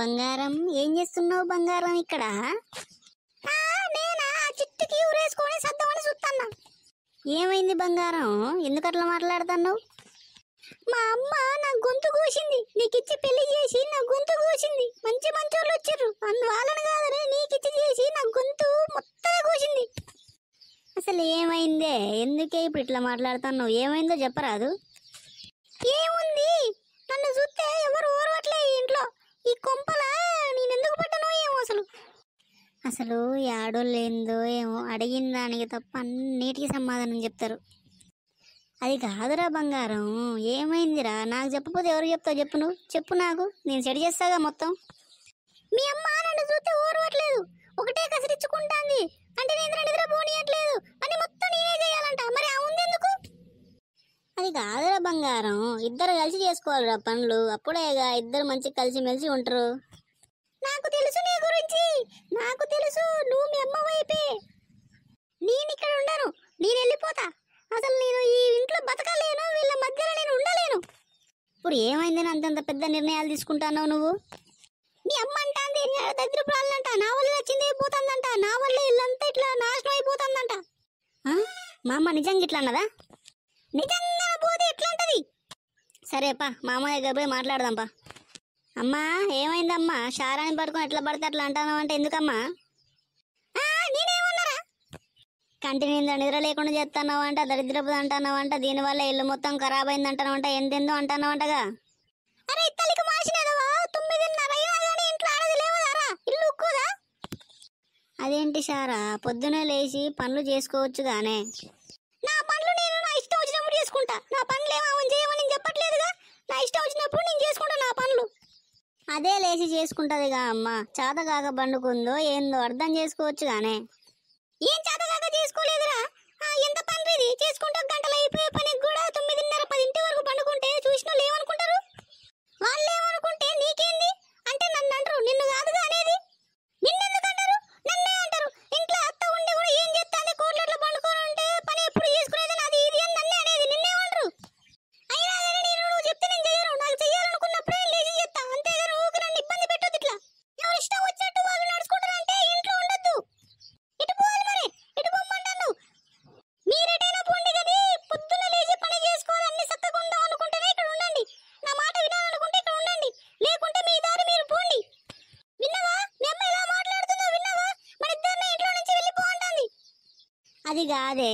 బంగారం ఏం చేస్తున్నావు బంగారం ఇక్కడ? నేనా చిట్టుకి ఊరేసుకొని సర్దామని చూస్తున్నా. ఏమైంది బంగారం, ఎందుకు అట్లా మాట్లాడుతున్నావు? మా అమ్మ నా గొంతు కోసింది, నీకిచ్చి పెళ్లి చేసి నా గొంతు కోసింది. మంచి మంచోళ్ళు వచ్చారు, వాళ్ళని కాదని నీకిచ్చి చేసి నా గొంతు మొత్తం కోసింది. అసలు ఏమైందే, ఎందుకే ఇప్పుడు ఇట్లా మాట్లాడుతున్నావు? ఏమైందో చెప్పరాదు? ఏముంది, నన్ను చూస్తే ఎవరు ఓరవట్లే ఈ ఇంట్లో. ఈ కొంపల నేనెందుకు పడ్డానో ఏమో. అసలు ఈ ఆడోళ్ళు ఏందో ఏమో, అడిగిన దానికి తప్ప అన్నిటికీ సమాధానం చెప్తారు. అది కాదురా బంగారం, ఏమైందిరా? నాకు చెప్పకపోతే ఎవరు చెప్తావు? చెప్పు, నువ్వు చెప్పు, నాకు నేను సెట్ చేస్తాగా మొత్తం. మీ అమ్మ నన్ను చూస్తే ఓరవట్లేదు, ఒకటే కసిరించుకుంటాంది. అంటే నిద్ర పోనీయట్లేదు, అని మొత్తం నేనే చేయాలంట. మరి ఆ ఉందెందుకు? అది కాదురా బంగారం, ఇద్దరు కలిసి చేసుకోవాలిరా పనులు, అప్పుడేగా ఇద్దరు మంచి కలిసిమెలిసి ఉంటారు. నాకు తెలుసు నీ గురించి, నాకు తెలుసు. నువ్వు మీ అమ్మ వైపే. నేను ఇక్కడ ఉండను, నేను వెళ్ళిపోతా. అసలు నేను ఈ ఇంట్లో బతకలేను, వీళ్ళ మధ్యలో నేను ఉండలేను. ఇప్పుడు ఏమైందని అంతంత పెద్ద నిర్ణయాలు తీసుకుంటున్నావు నువ్వు? మీ అమ్మ అంటాంది దరిద్రపురాలంట, నా వల్ల వచ్చింది అయిపోతుందంట, నా వల్ల ఇల్లంతా ఇట్లా నాశనం అయిపోతుందంట. మా అమ్మ నిజంగా ఇట్లా అన్నదా? నిజంగా పోతే ఎట్లంటది? సరేపా, మా అమ్మ దగ్గర పోయి మాట్లాడదాంపా. అమ్మా ఏమైందమ్మా, షారాన్ని పడుకొని ఎట్లా పడితే అట్లా అంటాను అంటే ఎందుకమ్మా? నేనేమన్నారా? కంటి నిండా నిద్ర లేకుండా చేస్తున్నావు అంట, దరిద్రపు అంటున్నావు అంట, దీనివల్ల ఇల్లు మొత్తం ఖరాబ్ అయింది అంటాను అంట, ఎంతెందో అంటున్నావు అంటగా. అరే తల్లికి మార్చినదవా, 9:30 అయినా కానీ ఇంట్లో ఆడది లేవదారా, ఇల్లు ఉక్కుదా? అదేంటి షారా, పొద్దునే లేచి పనులు చేసుకోవచ్చు గానే. నా పనులు నేను నా ఇష్టం వచ్చినప్పుడు చేసుకుంటా. నా పనులు ఏమని చేయమని నేను చెప్పట్లేదుగా. నా ఇష్టం వచ్చినప్పుడు నేను చేసుకుంటా నా పనులు. అదే లేచి చేసుకుంటదిగా అమ్మ, చేత కాక పండుకుందో ఏందో అర్థం చేసుకోవచ్చు గానే. ఏం చేత కాక చేసుకోలేదురా, ఎంత పని ఇది చేసుకుంటా. గంటలు అయిపోయే పనికి కూడా 9:30, 10 వరకు పండుకుంటే చూసిన వాళ్ళు ఏమనుకుంటారు? వాళ్ళు ఏమనుకుంటే నీకేంది? అంటే నన్ను అంటారు, నిన్ను కాదుగా అనేది. నిన్నెందుకు అంటారు? నన్నే అంటారు. ఇంట్లో అత్త ఉండి కూడా ఏం చేస్తాంది, కోట్లట్లో పండుకొని ఉంటే పని ఎప్పుడు చేసుకునేది నాది ఇది అని నన్నే అనేది. నిన్నేమంటారు? అయినా కానీ నువ్వు చెప్తే నేను చేయను. నాకు చెయ్యాలనుకున్నప్పుడే లేచి చేస్తా, అంతేగాని ఊరికి నన్ను ఇబ్బంది పెట్టొద్దు. ఇట్లా ఎవరు ఇష్టం వచ్చినట్టు వాళ్ళు నడుచుకుంటారంటే ఇంట్లో ఉండొద్దు. ఇటు పోవాలి, మరి ఇటు పొమ్మంటాను. మీరెటైనా పోండి, కానీ పొద్దున్న లేచి పని చేసుకోవాలి. అన్ని సత్తకుండా అనుకుంటేనే ఇక్కడ ఉండండి. నా మాట వినాలనుకుంటే ఇక్కడ ఉండండి, లేకుంటే మీ దారి మీరు పోండి. విన్నావా? మీ అమ్మ ఎలా మాట్లాడుతుందో విన్నావా? మన ఇద్దరిని ఇంట్లో నుంచి వెళ్ళిపో అంటుంది. అది కాదే,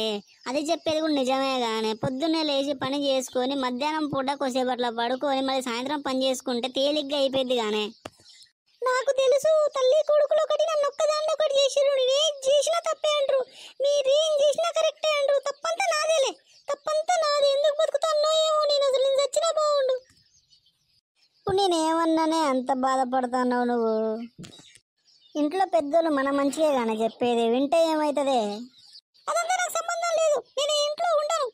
అది చెప్పేది కూడా నిజమే గానే. పొద్దున్నే లేచి పని చేసుకొని మధ్యాహ్నం పూట కొద్దిసేపు అట్లా పడుకొని మళ్ళీ సాయంత్రం పని చేసుకుంటే తేలిగ్గా అయిపోయింది గానే. నాకు తెలుసు, తల్లి కొడుకులు ఒకటి నన్ను ఒక్కదాన్ని ఒకటి చేసిరు. నేనేం చేసినా తప్పే అంటారు, మీరేం చేసినా కరెక్టే అంటారు. తప్పంతా నాదేలే, తప్పంతా నాదే. ఎందుకు బతుకుతానో ఏమో నేను. అసలు నేను చచ్చినా బాగుండు. ఇప్పుడు నేనేమన్నానే అంత బాధపడుతున్నావు నువ్వు? ఇంట్లో పెద్దోళ్ళు మన మంచిగా కానీ చెప్పేది, వింటే ఏమవుతుంది? అదంతా నాకు సంబంధం లేదు, నేను ఇంట్లో ఉండను.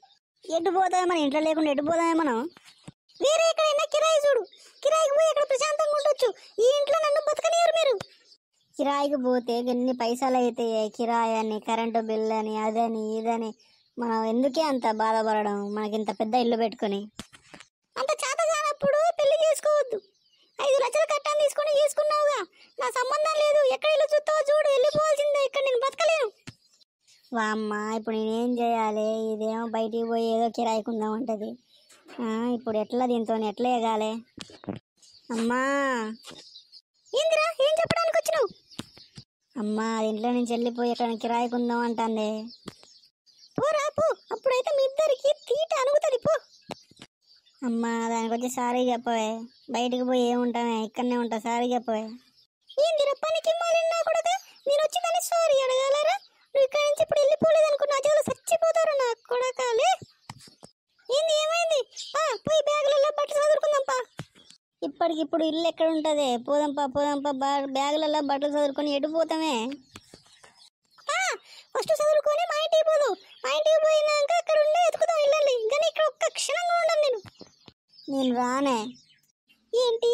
ఎటు పోతామే మన ఇంట్లో లేకుండా, ఎటు పోతామే మనం? వేరే ఎక్కడైనా కిరాయి చూడు, కిరాయికి పోయి అక్కడ ప్రశాంతంగా ఉండొచ్చు. ఈ ఇంట్లో నన్ను బతకనియరు మీరు. కిరాయికి పోతే ఎన్ని పైసలు అవుతాయి, కిరాయి అని, కరెంటు బిల్లు అని, అదని ఇదని. మనం ఎందుకే అంత బాధపడడం, మనకి ఇంత పెద్ద ఇల్లు పెట్టుకుని? అంత చేత కానప్పుడు పెళ్లి చేసుకోవద్దు. 5 లక్షలు కట్టాను తీసుకొని చేసుకున్నావుగా, నా సంబంధం లేదు. ఎక్కడ ఇల్లు చూస్తావో చూడు, వెళ్ళిపోవాల్సిందే. ఇక్కడ నేను బతకలేను. వామ్మ, ఇప్పుడు నేనేం చేయాలి? ఇదేమో బయటికి పోయి ఏదో కిరాయికుందాం అంటది. ఇప్పుడు ఎట్లా, దీంతో ఎట్లా ఎగాలి? అమ్మా ఏందిరా, ఏం చెప్పడానికి వచ్చినావు? అమ్మా, ఇంట్లో నుంచి వెళ్ళిపోయి ఎక్కడ కిరాయికుందాం అంటుంది. పోరా పో, అప్పుడైతే మీ ఇద్దరికి తీట అనుగుతుంది. పో అమ్మా, దానికి వచ్చి సారీ చెప్పవే. బయటికి పోయి ఏముంటామే, ఇక్కడనే ఉంటా. సారీ చెప్పవే. ఏందిరా పనికి మాలినా కూడా నేను వచ్చి కానీ సారీ అడగాలరా? నువ్వు ఇక్కడ నుంచి ఇప్పుడు వెళ్ళిపోలేదు అనుకో, నా జోలు చచ్చిపోతారు నా కొడకాలే. ఏంది, ఏమైంది? పోయి బ్యాగులలో బట్టలు చదువుకుందాంపా. ఇప్పటికిప్పుడు ఇల్లు ఎక్కడ ఉంటుంది? పోదాంపా పోదాంపా. బ్యాగులలో బట్టలు చదువుకొని ఎటు పోతామే? ఫస్ట్ చదువుకొని మా ఇంటికి పోదు. మా ఇంటికి పోయినాక అక్కడ ఉండే ఎత్తుకుదాం ఇల్లండి. కానీ ఇక్కడ ఒక్క క్షణంగా ఉండను నేను. నేను రానే. ఏంటి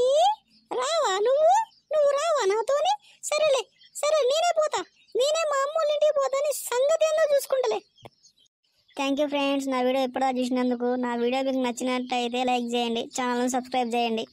రావా? నువ్వు రావా నాతోని? సరేలే, సరే నేనే పోతా. నేనే మా అమ్మోళ్ళ ఇంటికి పోతా. నీ సంగతి ఏందో చూసుకుంటలే. థ్యాంక్ యూ ఫ్రెండ్స్, నా వీడియో ఎప్పుడో చూసినందుకు. నా వీడియో మీకు నచ్చినట్టయితే లైక్ చేయండి, ఛానల్ని సబ్స్క్రైబ్ చేయండి.